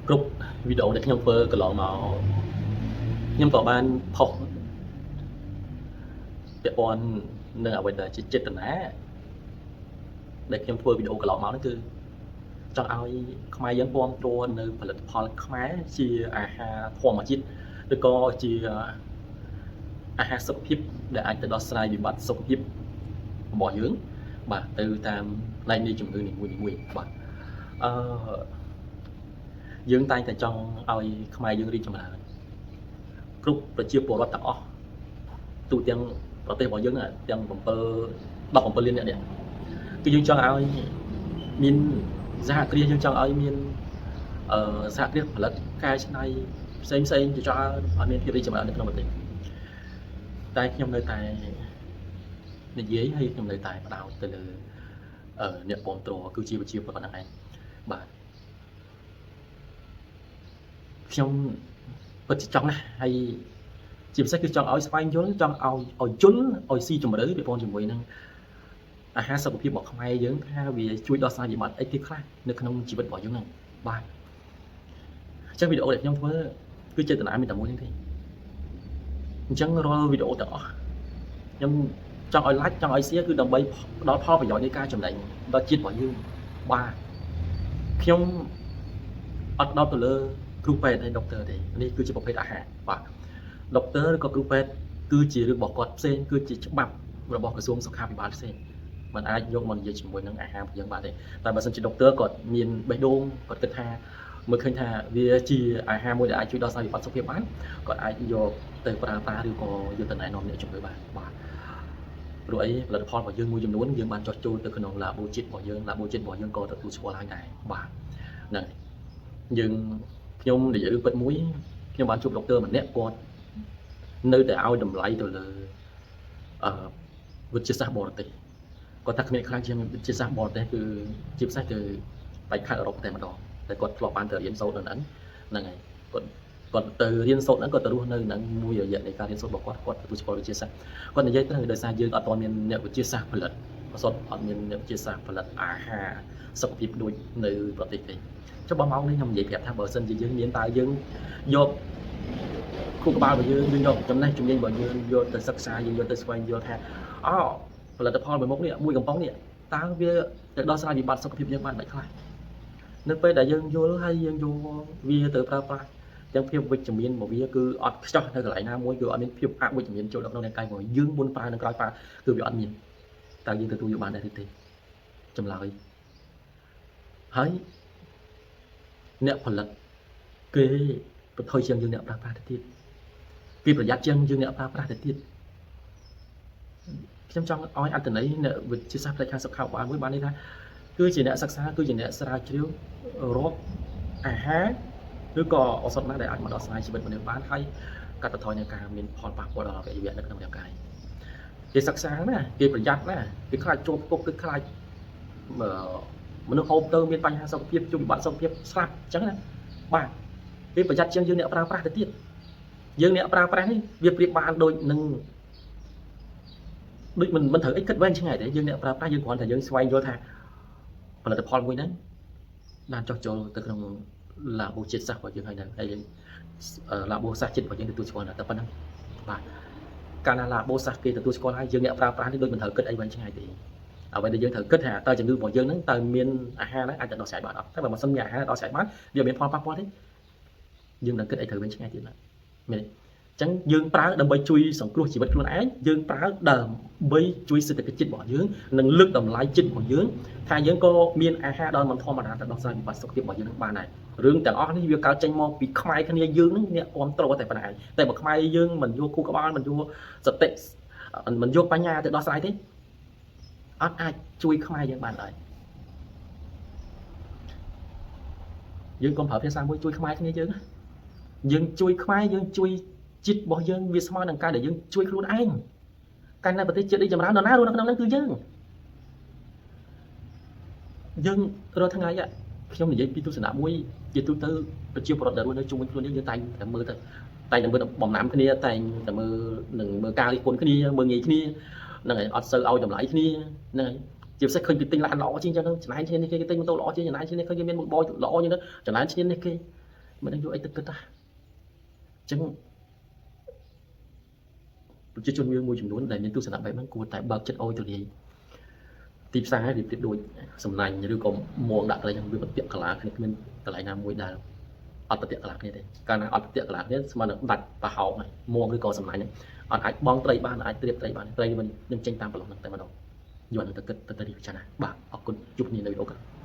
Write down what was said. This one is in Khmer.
គ្រប់វីដេអូដែលខ្ញុំធ្វើកន្លងមកខ្ញុំក៏បានផុសពាក់ព័ន្ធនឹងអ្វីដែលជាចេតនាដែលខ្ញុំធ្វើវីដេអូកន្លងមកហ្នឹងគឺចង់ឲ្យខ្មែរយើងគាំទ្រនៅផលិតផលខ្មែរជាអាហារធម្មជាតិឬក៏ជាអាហារសុខភាពដែលអាចទៅដោះស្រាយវិបត្តិសុខភាពរបស់យើងបាទទៅតាមផ្នែកនៃជំងឺនីមួយៗបាទយើងតែងតែចង់ឲ្យខ្មែរយើងរីកចម្រើនគ្រប់ប្រជាពលរដ្ឋទាំងអស់ទូទាំងប្រទេសរបស់យើងទាំង17លានអ្នកគឺយើងចង់ឲ្យមានសហគ្រាសយើងចង់ឲ្យមានសហគ្រាសផលិតកែច្នៃផ្សេងជាច្រើនឲ្យមានភាពរីកចម្រើននៅក្នុងប្រទេសតែខ្ញុំនៅតែនិយាយហើយខ្ញុំនៅតែបដោតទៅលើអ្នកគ្រប់គ្រងគឺជាវិជាពលរដ្ឋហ្នឹងឯងបាទខ្ញុំពិតជាចង់ណាស់ហើយជាពិសេសគឺចង់ឲ្យស្វែងយល់ចង់ឲ្យយល់ឲ្យស៊ីជម្រៅពីបងជាមួយនឹងអាហារសុខភាពរបស់ខ្មែរយើងថាវាជួយដោះស្រាយវិបត្តិអីគេខ្លះនៅក្នុងជីវិតរបស់យើងហ្នឹងបាទអញ្ចឹងវីដេអូដែលខ្ញុំធ្វើគឺចេតនាមានតែមួយហ្នឹងទេអញ្ចឹងរាល់វីដេអូទាំងអស់ខ្ញុំចង់ឲ្យ like ចង់ឲ្យ share គឺដើម្បីផ្ដល់ផលប្រយោជន៍នៃការចំណេញដល់ជាតិរបស់យើងបាទខ្ញុំអត់ដោតទៅលើគ្រូពេទ្យហើយដុកទ័រទេនេះគឺជាប្រភេទអាហារបាទដុកទ័រឬក៏គ្រូពេទ្យគឺជារឿងរបស់គាត់ផ្សេងគឺជាច្បាប់របស់ក្រសួងសុខាភិបាលផ្សេងมันអាចយកមកនិយាយជាមួយនឹងអាហាររបស់យើងបានទេតែបើសិនជាដុកទ័រគាត់មានបេះដូងគាត់គិតថាមើលឃើញថាវាជាអាហារមួយដែលអាចជួយដោះស្រាយវិបត្តិសុខភាពបានគាត់អាចយកទៅប្រើប្រាស់ឬក៏យកទៅណែនាំអ្នកជំងឺបានបាទព្រោះអីផលិតផលរបស់យើងមួយចំនួនយើងបានចោះចូលទៅក្នុងឡាបូជាតិរបស់យើងឡាបូជាតិរបស់យើងក៏ទទួលស្គាល់ហើយដែរបាទហ្នឹងយើងខ្ញុំនិយាយរឿងពិតមួយខ្ញុំបានជួបដុកទ័រម្នាក់គាត់នៅតែឲ្យតម្លៃទៅលើវិទ្យាសាស្ត្របរទេសគាត់ថាគ្មានខ្លាំងជាងវិទ្យាសាស្ត្របរទេសគឺជាពិសេសគឺបែកខេត្តអឺរ៉ុបតែម្ដងតែគាត់ធ្លាប់បានទៅរៀនសូត្រនៅហ្នឹងហើយគាត់ទៅរៀនសូត្រហ្នឹងគាត់ទៅរស់នៅហ្នឹងមួយរយៈនៃការរៀនសូត្ររបស់គាត់ទទួលស្គាល់វិទ្យាសាស្ត្រគាត់និយាយទៅដោយសារយើងអត់ទាន់មានអ្នកវិទ្យាសាស្ត្រផលិតអត់មានអ្នកវិទ្យាសាស្ត្រផលិតអាហារសុខភាពដូចនៅប្រទេសទេចុះបងមកនេះខ្ញុំនិយាយប្រាប់ថាបើសិនជាយើងមានតើយើងយកខួរក្បាលរបស់យើងយកចំណេះជំនាញរបស់យើងយកទៅសិក្សាយើងយកទៅស្វែងយល់ថាផលិតផលមួយមុខនេះមួយកំប៉ុងនេះតើវាទៅដោះស្រាយវិបត្តិសុខភាពយើងបានមិនខ្លះនៅពេលដែលយើងយល់ហើយយើងយកវាទៅប្រើប្រាស់ទាំងភាពវិជ្ជមានរបស់វាគឺអត់ខ្ចោះនៅកន្លែងណាមួយគឺអត់មានភាពអវិជ្ជមានចូលដល់ក្នុងរាងកាយរបស់យើងមុនប្រើនិងក្រោយប្រើគឺវាអត់មានតើយើងទទួលយកបានដែរទេចម្លើយហើយអ្នកផលិតគេបន្ថយជាងយើងអ្នកប្រើប្រាស់ទៅទៀតគេប្រយ័ត្នជាងយើងអ្នកប្រើប្រាស់ទៅទៀតខ្ញុំចង់ឲ្យអត្ថន័យអ្នកវិទ្យាសាស្ត្រផ្នែកខាងសុខាភិបាលមួយបានន័យថាគឺជាអ្នកសិក្សាគឺជាអ្នកស្រាវជ្រាវរកអាហារឬក៏ឱសថណាដែលអាចមកដោះស្រាយជីវិតមនុស្សបានហើយកាត់បន្ថយនៅការមានផលប៉ះពាល់ដល់អវយវៈនៅក្នុងរាងកាយគេសិក្សាណាគេប្រយ័ត្នណាគេខ្លាចជាប់គុកគេខ្លាចមនុស្សហូបទៅមានបញ្ហាសុខភាពជួបវិបត្តិសុខភាពស្លាប់អញ្ចឹងណាបាទគេប្រយ័ត្នជាងយើងអ្នកប្រើប្រាស់ទៅទៀតយើងអ្នកប្រើប្រាស់នេះវាប្រៀបបានដូចនឹងដូចមិនត្រូវអីគិតវែងឆ្ងាយទេយើងអ្នកប្រើប្រាស់យើងគ្រាន់តែយើងស្វែងយល់ថាផលិតផលមួយហ្នឹងបានចោះចូលទៅក្នុងឡាបូជាតិសាស្ត្ររបស់យើងហើយហ្នឹងហើយយើងឡាបូសាស្ត្រជាតិរបស់យើងទទួលស្គាល់តែប៉ុណ្ណឹងបាទកាលណាឡាបូសាស្ត្រគេទទួលស្គាល់ហើយយើងអ្នកប្រើប្រាស់នេះដូចមិនត្រូវគិតអីវែងឆ្ងាយទេអ្វីដែលយើងត្រូវគិតថាតើជំងឺរបស់យើងហ្នឹងតើមានអាហារហ្នឹងអាចទៅដោះស្រាយបានអត់តែបើមិនសិនមានអាហារដោះស្រាយបានវាមានផលប៉ះពាល់ទេយើងនឹងគិតអីត្រូវវែងឆ្ងាយទៀតណាមែនទេអញ្ចឹងយើងប្រើដើម្បីជួយសង្គ្រោះជីវិតខ្លួនឯងយើងប្រើដើម្បីជួយសេដ្ឋកិច្ចជាតិរបស់យើងនិងលើកតម្លៃជាតិរបស់យើងថាយើងក៏មានអាហារដល់មិនធម្មតាទៅដោះស្រាយវិបត្តិសុខភាពរបស់យើងនឹងបានដែររឿងទាំងអស់នេះវាកើតចេញមកពីខ្មែរគ្នាយើងនឹងអ្នកគ្រប់គ្រងតែប៉ុណ្ណឹងឯងតែបើខ្មែរយើងមិនយកគូក្បាលមិនយកសតិមិនយកបញ្ញាទៅដោះស្រាយទេអត់អាចជួយខ្មែរយើងបានឡើយយើងកុំប្រើភាសាមួយជួយខ្មែរគ្នាយើងជួយខ្មែរយើងជួយជាតិរបស់យើងវាស្មើនឹងការដែលយើងជួយខ្លួនឯងកាលណាប្រទេសជាតិរីកចម្រើននរណារស់នៅក្នុងហ្នឹងគឺយើងរាល់ថ្ងៃខ្ញុំនិយាយពីទស្សនៈមួយជាទូទៅប្រជាពលរដ្ឋដែលរស់នៅជុំវិញខ្លួនយើងតែងតែមើលបំណាំគ្នាតែងតែមើលការរិះគន់គ្នាមើលងាយគ្នាហ្នឹងហើយអត់សូវឲ្យតម្លៃគ្នាហ្នឹងហើយជាពិសេសឃើញគេទិញឡានល្អជាងចឹងចំណាយឈ្នានីសគេទិញម៉ូតូល្អជាងចំណាយឈ្នានីសឃើញគេមានមុខបយល្អជាងទៅចំណាយឈ្នានីសគេ មិនដឹងយកអីទៅគិតណាអញ្ចឹងប្រជាជនយើងមួយចំនួនដែលមានទស្សនៈបែបហ្នឹងគួរតែបើកចិត្តអោយទូលាយទីផ្សារវាប្រៀបដូចសំណាញ់ឬក៏មងដាក់កន្លែងហ្នឹងវាប្រតិកន្លាគ្នាគ្មានកន្លែងណាមួយដែលអត់ប្រតិកន្លាគ្នាទេកាលណាអត់ប្រតិកន្លាគ្នាស្មើនឹងដាច់ប្រហោងហើយមងឬក៏សំណាញ់ហ្នឹងអត់អាចបងត្រីបានអាចត្រៀបត្រីបានត្រីមិននឹងចេញតាមប្រឡោះហ្នឹងតែម្ដងយកហ្នឹងទៅគិតទៅពិចារណាបាទអរគុណជួបគ្នានៅវីដេអូក្រោយ